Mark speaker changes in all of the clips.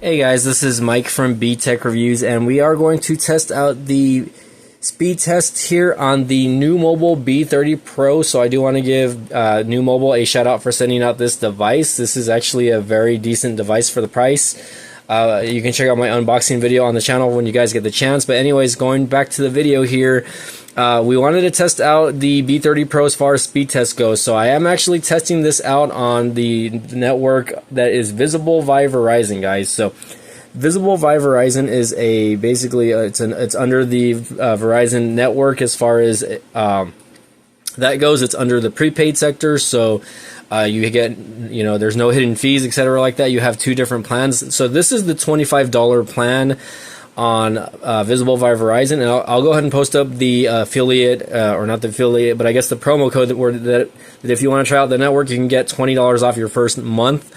Speaker 1: Hey guys, this is Mike from B Tech Reviews, and we are going to test out the speed test here on the NUU Mobile B30 Pro. So I do want to give NUU Mobile a shout out for sending out this device. This is actually a very decent device for the price. You can check out my unboxing video on the channel when you guys get the chance. But anyways, going back to the video here, we wanted to test out the B30 Pro as far as speed test goes. So I am actually testing this out on the network that is visible via Verizon, guys. So visible via Verizon is basically it's under the Verizon network as far as that goes. It's under the prepaid sector, so you get, there's no hidden fees, etc. like that. You have two different plans. So this is the $25 plan on visible via Verizon, and I'll go ahead and post up the affiliate, or not the affiliate, but I guess the promo code that if you want to try out the network, you can get $20 off your first month.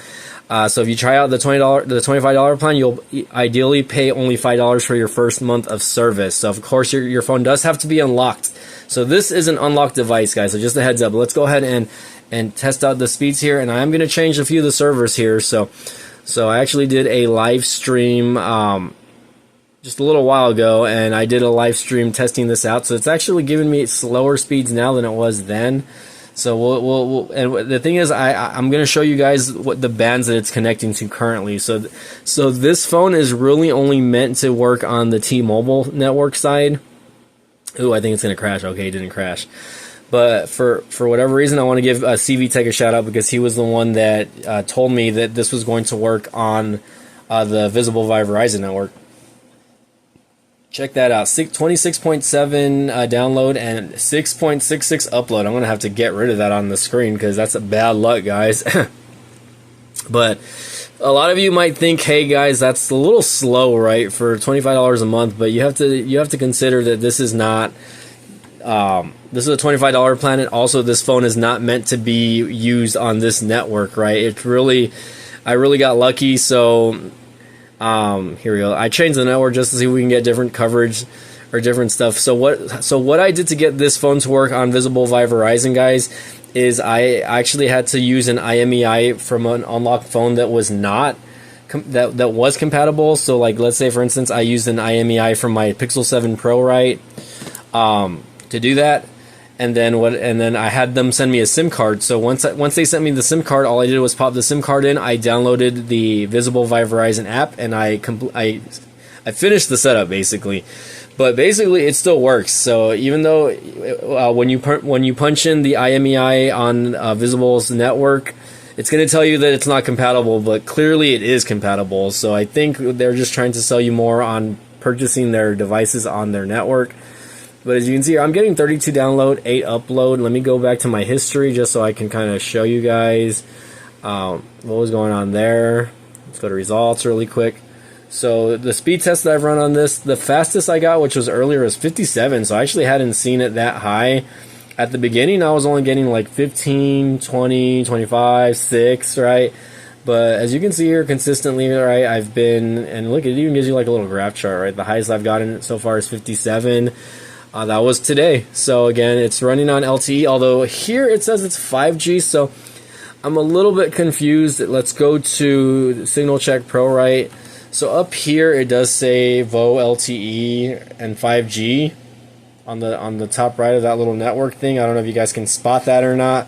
Speaker 1: So if you try out the $25 plan, you'll ideally pay only $5 for your first month of service. So of course your phone does have to be unlocked. So this is an unlocked device, guys. So just a heads up. Let's go ahead and test out the speeds here, and I'm going to change a few of the servers here. So I actually did a live stream just a little while ago, and I did a live stream testing this out. So it's actually giving me slower speeds now than it was then. So we'll and the thing is, I'm going to show you guys what the bands that it's connecting to currently. So this phone is really only meant to work on the T-Mobile network side. Ooh, I think it's going to crash. Okay, it didn't crash. But for whatever reason, I want to give CV Tech a shout out, because he was the one that told me that this was going to work on the visible via Verizon network. Check that out. 26.7 download and 6.66 upload. I'm going to have to get rid of that on the screen because that's a bad luck, guys. But a lot of you might think, hey guys, that's a little slow, right, for $25 a month. But you have to consider that this is not this is a $25 plan, and also this phone is not meant to be used on this network, right? I really got lucky. So here we go. I changed the network just to see if we can get different coverage or different stuff. So what I did to get this phone to work on visible via Verizon, guys, is I actually had to use an IMEI from an unlocked phone that was not that was compatible. So like, let's say for instance, I used an IMEI from my Pixel 7 Pro, right, to do that. And then I had them send me a SIM card. So once they sent me the SIM card, all I did was pop the SIM card in. I downloaded the Visible via Verizon app, and I finished the setup basically. But basically, it still works. So even though when you punch in the IMEI on Visible's network, it's going to tell you that it's not compatible, but clearly it is compatible. So I think they're just trying to sell you more on purchasing their devices on their network. But as you can see here, I'm getting 32 download, 8 upload. Let me go back to my history just so I can kind of show you guys what was going on there. Let's go to results really quick. So the speed test that I've run on this, the fastest I got, which was earlier, was 57. So I actually hadn't seen it that high. At the beginning, I was only getting like 15, 20, 25, 6, right? But as you can see here, consistently, right, I've been, and look, it even gives you like a little graph chart, right? The highest I've gotten so far is 57. That was today. So again, it's running on LTE, although here it says it's 5G, so I'm a little bit confused. Let's go to Signal Check Pro, right? So up here it does say VO LTE and 5G on the top right of that little network thing. I don't know if you guys can spot that or not.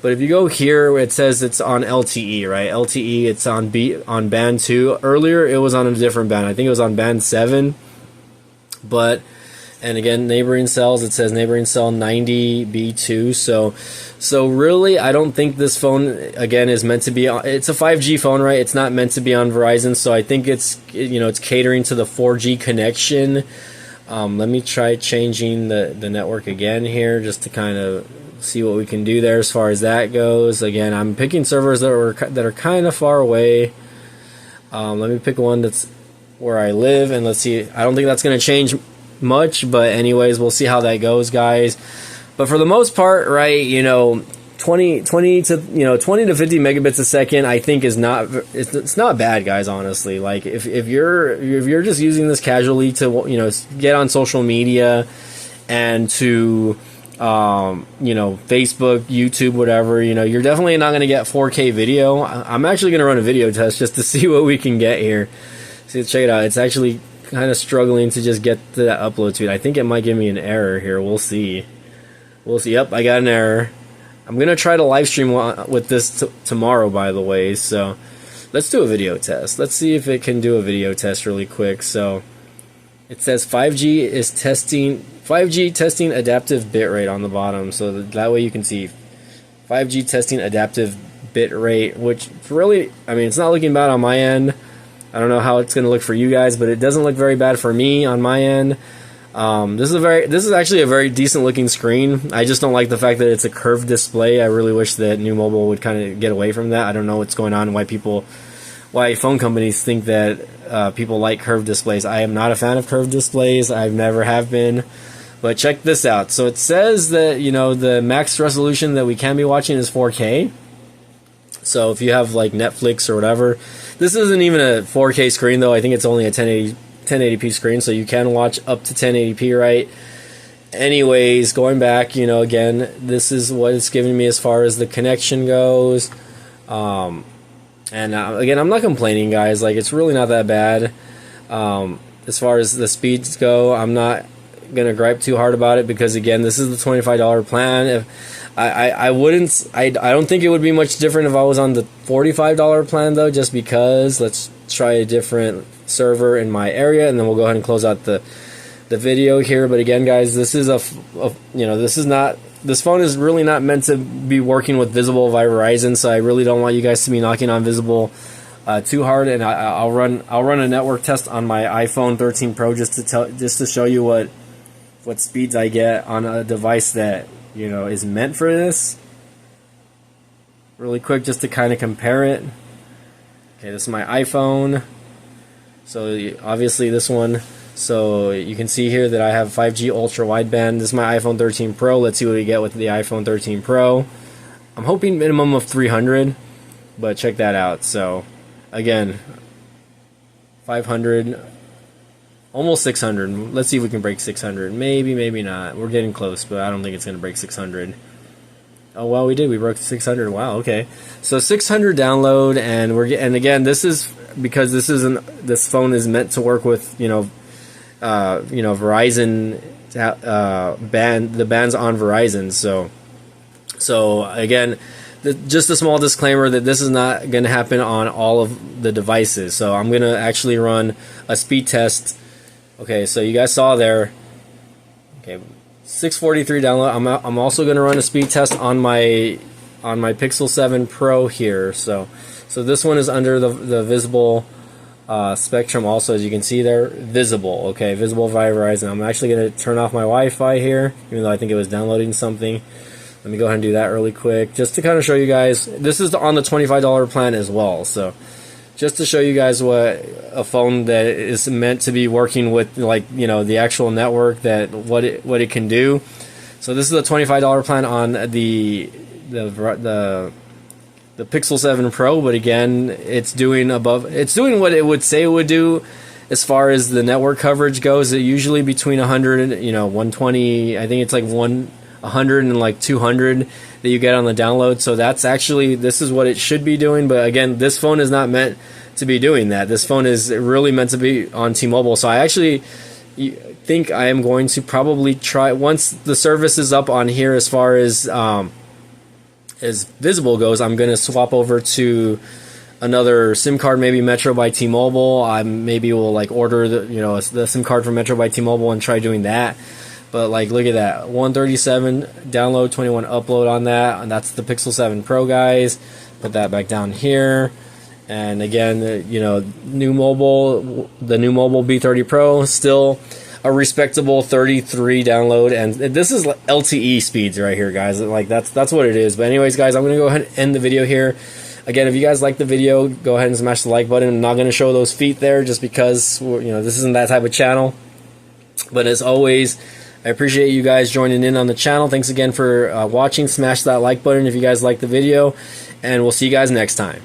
Speaker 1: But if you go here, it says it's on LTE, right? LTE, it's on band 2. Earlier it was on a different band. I think it was on band 7. And again, neighboring cells, it says neighboring cell 90 B2. So really, I don't think this phone, again, is meant to be on, it's a 5G phone, right? It's not meant to be on Verizon. So I think it's catering to the 4G connection. Let me try changing the network again here just to kind of see what we can do there as far as that goes. Again, I'm picking servers that are kind of far away. Let me pick one that's where I live, and let's see. I don't think that's going to change much, but anyways, we'll see how that goes, guys. But for the most part, right, 20 to 20 to 50 megabits a second, I think it's not bad, guys, honestly. Like if you're just using this casually to get on social media and to Facebook, YouTube, whatever, you're definitely not going to get 4K video. I'm actually going to run a video test just to see what we can get here. See, check it out. It's actually kind of struggling to just get to that upload speed. I think it might give me an error here. We'll see. We'll see. Yep, I got an error. I'm gonna try to live stream with this tomorrow, by the way. So let's do a video test. Let's see if it can do a video test really quick. So it says 5G testing adaptive bitrate on the bottom. So that way you can see 5G testing adaptive bitrate, which really, I mean, it's not looking bad on my end. I don't know how it's going to look for you guys, but it doesn't look very bad for me on my end. This is actually a very decent looking screen. I just don't like the fact that it's a curved display. I really wish that NUU Mobile would kind of get away from that. I don't know what's going on, why phone companies think that people like curved displays. I am not a fan of curved displays. I've never have been. But check this out. So it says that, you know, the max resolution that we can be watching is 4K. So if you have like Netflix or whatever, this isn't even a 4K screen though. I think it's only a 1080p screen, so you can watch up to 1080p, right? Anyways, going back, you know, again, this is what it's giving me as far as the connection goes. And again, I'm not complaining, guys. Like, it's really not that bad. As far as the speeds go, I'm not gonna gripe too hard about it because, again, this is the $25 plan. If I don't think it would be much different if I was on the $45 plan though, just because. Let's try a different server in my area, and then we'll go ahead and close out the video here. But again, guys, this is this phone is really not meant to be working with Visible via Verizon, so I really don't want you guys to be knocking on Visible too hard. And I'll run a network test on my iPhone 13 Pro just to show you what speeds I get on a device that, you know, is meant for this. Really quick, just to kind of compare it. Okay, this is my iPhone. So obviously this one. So you can see here that I have 5G ultra wideband. This is my iPhone 13 Pro. Let's see what we get with the iPhone 13 Pro. I'm hoping minimum of 300, but check that out. So again, 500, almost 600. Let's see if we can break 600. Maybe, maybe not. We're getting close, but I don't think it's going to break 600. Oh, well, we did. We broke 600. Wow, okay. So 600 download, and again, this is because this phone is meant to work with, Verizon the bands on Verizon. So again, just a small disclaimer that this is not going to happen on all of the devices. So I'm going to actually run a speed test. Okay, so you guys saw there. Okay, 643 download. I'm also going to run a speed test on my Pixel 7 Pro here. So this one is under the Visible spectrum also, as you can see there. Visible, okay, Visible via Verizon. I'm actually going to turn off my Wi-Fi here, even though I think it was downloading something. Let me go ahead and do that really quick, just to kind of show you guys. This is on the $25 plan as well, so just to show you guys what a phone that is meant to be working with, like, you know, the actual network, that what it can do. So this is a $25 plan on the Pixel 7 Pro, but again, it's doing what it would say it would do as far as the network coverage goes. It usually between 100 and 120. I think it's like 100 and like 200 that you get on the download. So this is what it should be doing. But again, this phone is not meant to be doing that. This phone is really meant to be on T-Mobile. So I actually think I am going to probably try, once the service is up on here as far as Visible goes, I'm going to swap over to another SIM card, maybe Metro by T-Mobile. I maybe will like order the SIM card from Metro by T-Mobile and try doing that. But like, look at that, 137 download, 21 upload on that, and that's the Pixel 7 Pro, guys. Put that back down here. And again, the NUU Mobile B30 Pro, still a respectable 33 download, and this is LTE speeds right here, guys. Like, that's what it is. But anyways, guys, I'm gonna go ahead and end the video here. Again, if you guys like the video, go ahead and smash the like button. I'm not gonna show those feet there just because this isn't that type of channel. But as always, I appreciate you guys joining in on the channel. Thanks again for watching. Smash that like button if you guys like the video, and we'll see you guys next time.